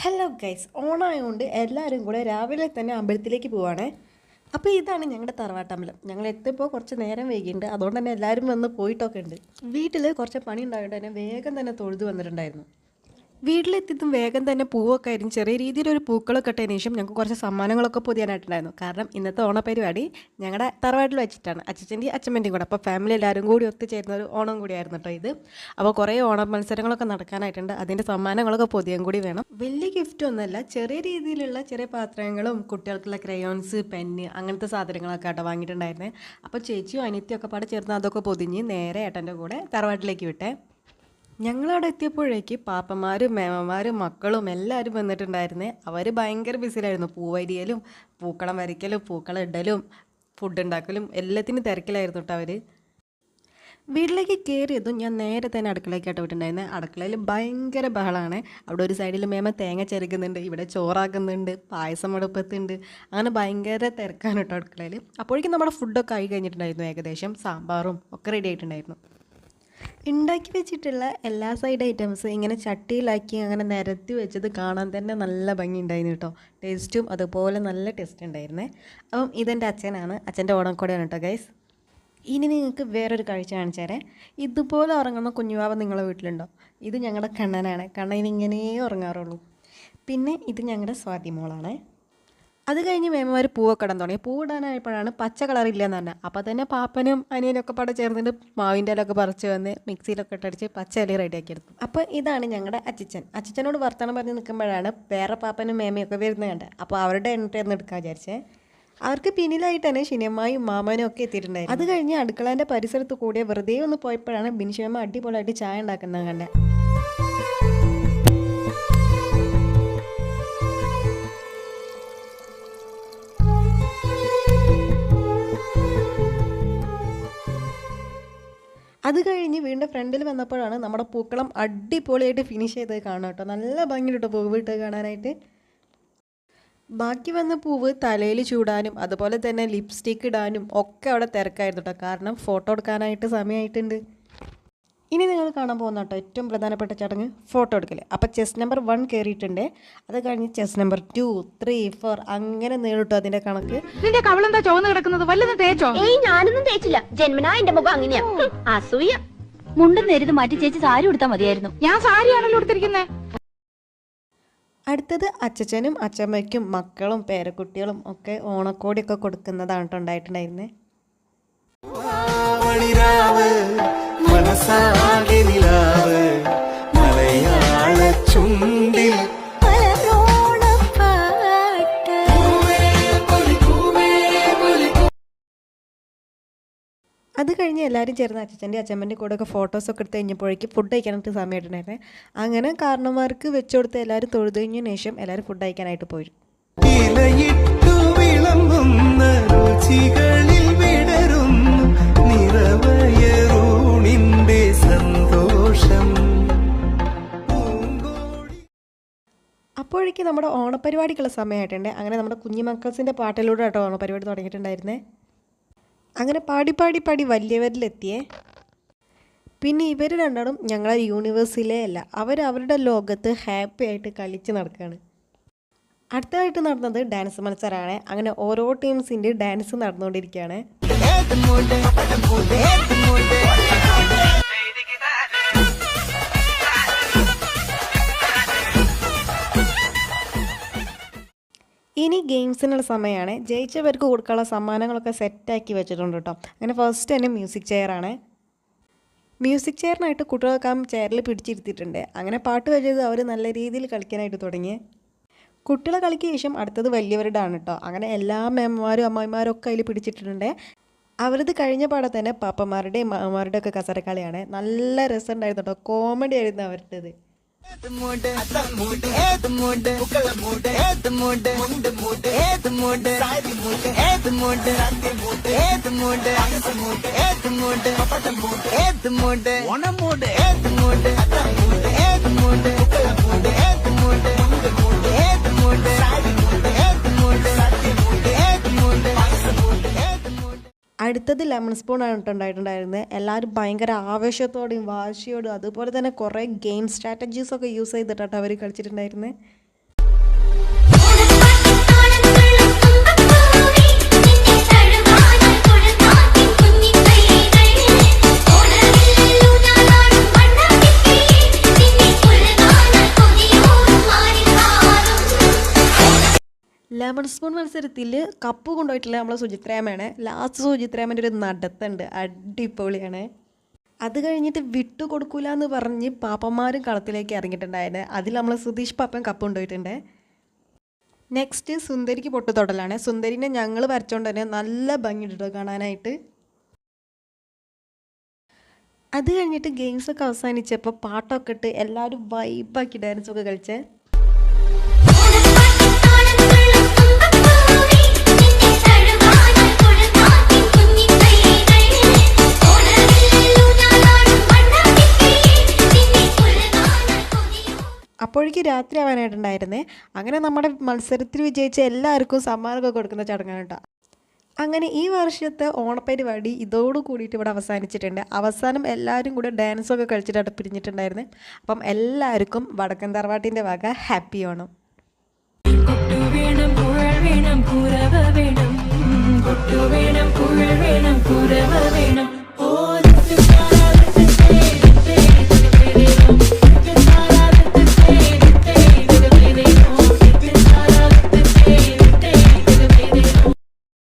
Hello guys, ഓണായതുകൊണ്ട് എല്ലാവരും കൂടെ രാവിലെ തന്നെ അമ്പലത്തിലേക്ക് പോവാണേ. അപ്പോൾ ഇതാണ് ഞങ്ങളുടെ തറവാട്ടമ്പലം. ഞങ്ങൾ എത്തിയപ്പോൾ കുറച്ച് നേരം വൈകിയിട്ടുണ്ട്. അതുകൊണ്ട് തന്നെ എല്ലാവരും വന്ന് പോയിട്ടൊക്കെ ഉണ്ട്. വീട്ടിൽ കുറച്ച് പണി ഉണ്ടായതുകൊണ്ട് തന്നെ വേഗം തന്നെ തൊഴുതു വന്നിട്ടുണ്ടായിരുന്നു. വീട്ടിലെത്തിയതും വേഗം തന്നെ പൂവൊക്കെ ആയിരുന്നു. ചെറിയ രീതിയിലൊരു പൂക്കളൊക്കെ ഇട്ടതിന് ശേഷം ഞങ്ങൾക്ക് കുറച്ച് സമ്മാനങ്ങളൊക്കെ പൊതിയാനായിട്ടുണ്ടായിരുന്നു. കാരണം ഇന്നത്തെ ഓണപരിപാടി ഞങ്ങളുടെ തറവാട്ടിൽ വെച്ചിട്ടാണ്, അച്ഛൻ്റെയും അച്ഛമ്മൻ്റെയും കൂടെ. അപ്പോൾ ഫാമിലി എല്ലാവരും കൂടി ഒത്തുചേരുന്ന ഒരു ഓണം കൂടിയായിരുന്നു കേട്ടോ ഇത്. അപ്പോൾ കുറേ ഓണ മത്സരങ്ങളൊക്കെ നടക്കാനായിട്ടുണ്ട്. അതിൻ്റെ സമ്മാനങ്ങളൊക്കെ പൊതിയാൻ കൂടി വേണം. വലിയ ഗിഫ്റ്റ് ഒന്നുമല്ല, ചെറിയ രീതിയിലുള്ള ചെറിയ പാത്രങ്ങളും കുട്ടികൾക്കുള്ള ക്രയോൺസ്, പെന്ന്, അങ്ങനത്തെ സാധനങ്ങളൊക്കെ ആട്ടോ വാങ്ങിയിട്ടുണ്ടായിരുന്നത്. അപ്പോൾ ചേച്ചിയും അനിത്യവും ഒക്കെ പാടെ ചേർന്ന് അതൊക്കെ പൊതിഞ്ഞ് നേരെ ഏട്ടൻ്റെ കൂടെ തറവാട്ടിലേക്ക് വിട്ടേ. ഞങ്ങളവിടെ എത്തിയപ്പോഴേക്ക് പാപ്പന്മാരും മേമന്മാരും മക്കളും എല്ലാവരും വന്നിട്ടുണ്ടായിരുന്നേ. അവർ ഭയങ്കര ബിസിയിലായിരുന്നു. പൂവരിയലും പൂക്കളം വരയ്ക്കലും പൂക്കളം ഇടലും ഫുഡ് ഉണ്ടാക്കലും എല്ലാത്തിനും തിരക്കിലായിരുന്നു കേട്ടോ അവർ. വീട്ടിലേക്ക് കയറിയതും ഞാൻ നേരെ തന്നെ അടുക്കളയ്ക്കായിട്ട് വിട്ടിട്ടുണ്ടായിരുന്നത്. അടുക്കളയിൽ ഭയങ്കര ബഹളമാണ്. അവിടെ ഒരു സൈഡിൽ മേമ തേങ്ങ ചെറുക്കുന്നുണ്ട്, ഇവിടെ ചോറാക്കുന്നുണ്ട്, പായസം അടുപ്പത്തുണ്ട്. അങ്ങനെ ഭയങ്കര തിരക്കാണ് കേട്ടോ അടുക്കളയിൽ. അപ്പോഴേക്കും നമ്മുടെ ഫുഡൊക്കെ ആയി കഴിഞ്ഞിട്ടുണ്ടായിരുന്നു. ഏകദേശം സാമ്പാറും ഒക്കെ റെഡി ആയിട്ടുണ്ടായിരുന്നു. ഉണ്ടാക്കി വെച്ചിട്ടുള്ള എല്ലാ സൈഡ് ഐറ്റംസ് ഇങ്ങനെ ചട്ടിയിലാക്കി അങ്ങനെ നിരത്തി വെച്ചത് കാണാൻ തന്നെ നല്ല ഭംഗി ഉണ്ടായിരുന്നു കേട്ടോ. ടേസ്റ്റും അതുപോലെ നല്ല ടേസ്റ്റ് ഉണ്ടായിരുന്നേ. അപ്പം ഇതെൻ്റെ അച്ഛനാണ്, അച്ഛൻ്റെ ഓണക്കോടിയാണ് കേട്ടോ ഗൈസ്. ഇനി നിങ്ങൾക്ക് വേറൊരു കാഴ്ച കാണിച്ചാലേ. ഇതുപോലെ ഉറങ്ങുന്ന കുഞ്ഞുവാവ നിങ്ങളുടെ വീട്ടിലുണ്ടോ? ഇത് ഞങ്ങളുടെ കണ്ണനാണ്. കണ്ണൻ ഇങ്ങനെ ഉറങ്ങാറുള്ളൂ. പിന്നെ ഇത് ഞങ്ങളുടെ സ്വാതിമോളാണ്. അത് കഴിഞ്ഞ് മേമ്മമാർ പൂവൊക്കെ ഇടാൻ തുടങ്ങി. പൂവിടാനായപ്പോഴാണ് പച്ച കളറില്ലെന്ന് പറഞ്ഞാൽ. അപ്പോൾ തന്നെ പാപ്പനും അനിയനൊക്കെ പാടെ ചേർന്നിട്ട് മാവിൻ്റെ ഇലൊക്കെ പറിച്ച് വന്ന് മിക്സിയിലൊക്കെ ഇട്ടടിച്ച് പച്ച ഇല റെഡിയാക്കി എടുത്തു. അപ്പോൾ ഇതാണ് ഞങ്ങളുടെ അച്ഛൻ. അച്ഛനോട് വർത്തമാനം പറഞ്ഞ് നിൽക്കുമ്പോഴാണ് വേറെ പാപ്പനും മേമയൊക്കെ വരുന്നത് കണ്ടത്. അപ്പോൾ അവരുടെ എണ്ണ എടുക്കാൻ വിചാരിച്ചേ. അവർക്ക് പിന്നിലായിട്ട് തന്നെ ഷിനിയമ്മയും മാമനും ഒക്കെ എത്തിയിട്ടുണ്ടായിരുന്നു. അത് കഴിഞ്ഞ് അടുക്കളേൻ്റെ പരിസരത്ത് കൂടിയ വെറുതെ ഒന്ന് പോയപ്പോഴാണ് ബിൻഷിയമ്മ അടിപൊളിയായിട്ട് ചായ ഉണ്ടാക്കുന്നത് കണ്ടത്. അത് കഴിഞ്ഞ് വീണ്ടും ഫ്രണ്ടിൽ വന്നപ്പോഴാണ് നമ്മുടെ പൂക്കളം അടിപൊളിയായിട്ട് ഫിനിഷ് ചെയ്ത് കാണാം കേട്ടോ. നല്ല ഭംഗിയുണ്ട് കേട്ടോ പൂവ് ഇട്ട് കാണാനായിട്ട്. ബാക്കി വന്ന പൂവ് തലയിൽ ചൂടാനും അതുപോലെ തന്നെ ലിപ്സ്റ്റിക്ക് ഇടാനും ഒക്കെ അവിടെ തിരക്കായിരുന്നു കേട്ടോ. കാരണം ഫോട്ടോ എടുക്കാനായിട്ട് സമയമായിട്ടുണ്ട്. ഇനി നിങ്ങൾ കാണാൻ പോകുന്ന കേട്ടോ ഏറ്റവും പ്രധാനപ്പെട്ട ചടങ്ങ് ഫോട്ടോ എടുക്കൽ. അപ്പോൾ ചെസ് നമ്പർ 1 കയറിയിട്ടുണ്ട്. അത് കഴിഞ്ഞ് ചെസ് നമ്പർ 2, 3, 4 അങ്ങനെ നീളിട്ടോ അതിന്റെ കണക്ക്. നിന്റെ കവളെന്താ ചോന്ന് കിടക്കുന്നത്? വല്ലതും തേച്ചോ? ഏയ് ഞാനൊന്നും തേച്ചില്ല. ജന്മനാ എന്റെ മുഖം അങ്ങനെയാ. അസൂയ. മുണ്ടും നേരിത് മാറ്റി ചേച്ചി സാരി ഉടുത്താൽ മതിയായിരുന്നു. ഞാൻ സാരിയാണല്ലോ എടുത്തിരിക്കുന്നത്. അടുത്തത് അച്ഛനും അച്ഛമ്മയ്ക്കും മക്കളും പേരക്കുട്ടികളും ഒക്കെ ഓണക്കോടിയൊക്കെ കൊടുക്കുന്നതാണ് കേട്ടോ ഉണ്ടായിട്ടുണ്ടായിരുന്നത്. അത് കഴിഞ്ഞ് എല്ലാവരും ചേർന്ന് അച്ഛൻ്റെ അച്ഛമ്മൻ്റെ കൂടെ ഒക്കെ ഫോട്ടോസൊക്കെ എടുത്ത് കഴിഞ്ഞപ്പോഴേക്ക് ഫുഡ് കഴിക്കാനായിട്ട് സമയമായിട്ടുണ്ടായിരുന്നേ. അങ്ങനെ കാരണന്മാർക്ക് വെച്ചു കൊടുത്ത് എല്ലാവരും തൊഴുതു കഴിഞ്ഞതിന് ശേഷം എല്ലാവരും ഫുഡ് കഴിക്കാനായിട്ട് പോയി. അപ്പോഴേക്കും നമ്മുടെ ഓണപരിപാടിക്കുള്ള സമയമായിട്ടുണ്ട്. അങ്ങനെ നമ്മുടെ കുഞ്ഞുമക്കൾസിൻ്റെ പാട്ടിലൂടെ കേട്ടോ ഓണപരിപാടി തുടങ്ങിയിട്ടുണ്ടായിരുന്നേ. അങ്ങനെ പാടി വലിയവരിലെത്തിയേ. പിന്നെ ഇവർ രണ്ടാളും ഞങ്ങളെ യൂണിവേഴ്സിലേ അല്ല, അവരുടെ ലോകത്ത് ഹാപ്പി ആയിട്ട് കളിച്ച് നടക്കുകയാണ്. അടുത്തതായിട്ട് നടന്നത് ഡാൻസ് മത്സരമാണ്. അങ്ങനെ ഓരോ ടീംസിൻ്റെ ഡാൻസ് നടന്നുകൊണ്ടിരിക്കുകയാണ്. ഇനി ഗെയിംസിനുള്ള സമയമാണ്. ജയിച്ചവർക്ക് കൊടുക്കാനുള്ള സമ്മാനങ്ങളൊക്കെ സെറ്റാക്കി വെച്ചിട്ടുണ്ട് കേട്ടോ. അങ്ങനെ ഫസ്റ്റ് തന്നെ മ്യൂസിക് ചെയറാണ്. മ്യൂസിക് ചെയറിനായിട്ട് കുട്ടികൾക്ക് ആ ചെയറിൽ പിടിച്ചിരുത്തിയിട്ടുണ്ട്. അങ്ങനെ പാട്ട് വെച്ചത് അവർ നല്ല രീതിയിൽ കളിക്കാനായിട്ട് തുടങ്ങി. കുട്ടികളെ കളിക്ക് ശേഷം അടുത്തത് വലിയവരുടെ ആണ് കേട്ടോ. അങ്ങനെ എല്ലാ മേമ്മമാരും അമ്മമാരും ഒക്കെ അതിൽ പിടിച്ചിട്ടുണ്ട്. അവരത് കഴിഞ്ഞ പാടെ തന്നെ പാപ്പന്മാരുടെയും മാമാരുടെ ഒക്കെ കസരക്കളിയാണ്. നല്ല രസമുണ്ടായിരുന്നു കേട്ടോ. കോമഡി ആയിരുന്നു അവരുടേത്. അടുത്തത് ലെമൺ സ്പൂൺ ആണ് ഉണ്ടായിട്ടുണ്ടായിരുന്നത്. എല്ലാവരും ഭയങ്കര ആവേശത്തോടെയും വാശിയോടും അതുപോലെ തന്നെ കുറേ ഗെയിം സ്ട്രാറ്റജീസൊക്കെ യൂസ് ചെയ്തിട്ടാണ് അവർ കളിച്ചിട്ടുണ്ടായിരുന്നത്. ലെമൺ സ്പൂൺ മത്സരത്തിൽ കപ്പ് കൊണ്ടുപോയിട്ടുള്ള നമ്മളെ സുചിത്രേമയാണ്. ലാസ്റ്റ് സുചിത്രേമൻ്റെ ഒരു നടത്തുണ്ട്, അടിപൊളിയാണ്. അത് കഴിഞ്ഞിട്ട് വിട്ടു കൊടുക്കൂല എന്ന് പറഞ്ഞ് പാപ്പന്മാരും കളത്തിലേക്ക് ഇറങ്ങിയിട്ടുണ്ടായിരുന്നു. അതിൽ നമ്മൾ സുധീഷ് പാപ്പൻ കപ്പ് കൊണ്ടുപോയിട്ടുണ്ട്. നെക്സ്റ്റ് സുന്ദരിക്ക് പൊട്ടു തൊടലാണ്. സുന്ദരിനെ ഞങ്ങൾ വരച്ചോണ്ട് തന്നെ നല്ല ഭംഗിയുണ്ട് കാണാനായിട്ട്. അത് കഴിഞ്ഞിട്ട് ഗെയിംസൊക്കെ അവസാനിച്ചപ്പോൾ പാട്ടൊക്കെ ഇട്ട് എല്ലാവരും വൈബാക്കി ഡാൻസൊക്കെ കളിച്ചേ. അപ്പോഴേക്ക് രാത്രി ആവാനായിട്ടുണ്ടായിരുന്നേ. അങ്ങനെ നമ്മുടെ മത്സരത്തിൽ വിജയിച്ച എല്ലാവർക്കും സമ്മാനമൊക്കെ കൊടുക്കുന്ന ചടങ്ങാണ് കേട്ടോ. അങ്ങനെ ഈ വർഷത്തെ ഓണപ്പരിപാടി ഇതോട് കൂടിയിട്ട് ഇവിടെ അവസാനിച്ചിട്ടുണ്ട്. അവസാനം എല്ലാവരും കൂടെ ഡാൻസൊക്കെ കളിച്ചിട്ട് പിരിഞ്ഞിട്ടുണ്ടായിരുന്നേ. അപ്പം എല്ലാവർക്കും വടക്കൻ തറവാട്ടിൻ്റെ വക ഹാപ്പി ഓണം. വേണം